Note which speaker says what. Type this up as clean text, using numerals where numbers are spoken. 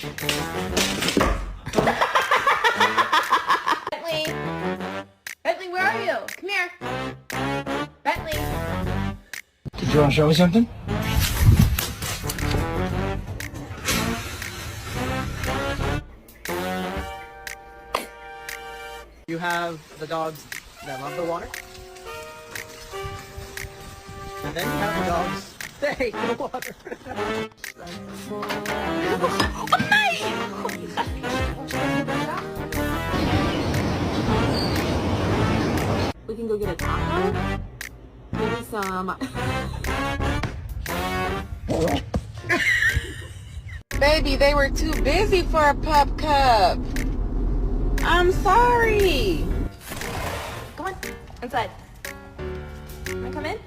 Speaker 1: Bentley! Bentley, where are you? Come here. Bentley!
Speaker 2: Did you want to show me something? You have the dogs that love the water. And then you have the dogs that hate the water.
Speaker 3: We can go get a taco. Maybe some. Baby, they were too busy for a pup cup. I'm sorry.
Speaker 1: Come on, inside. Wanna come in?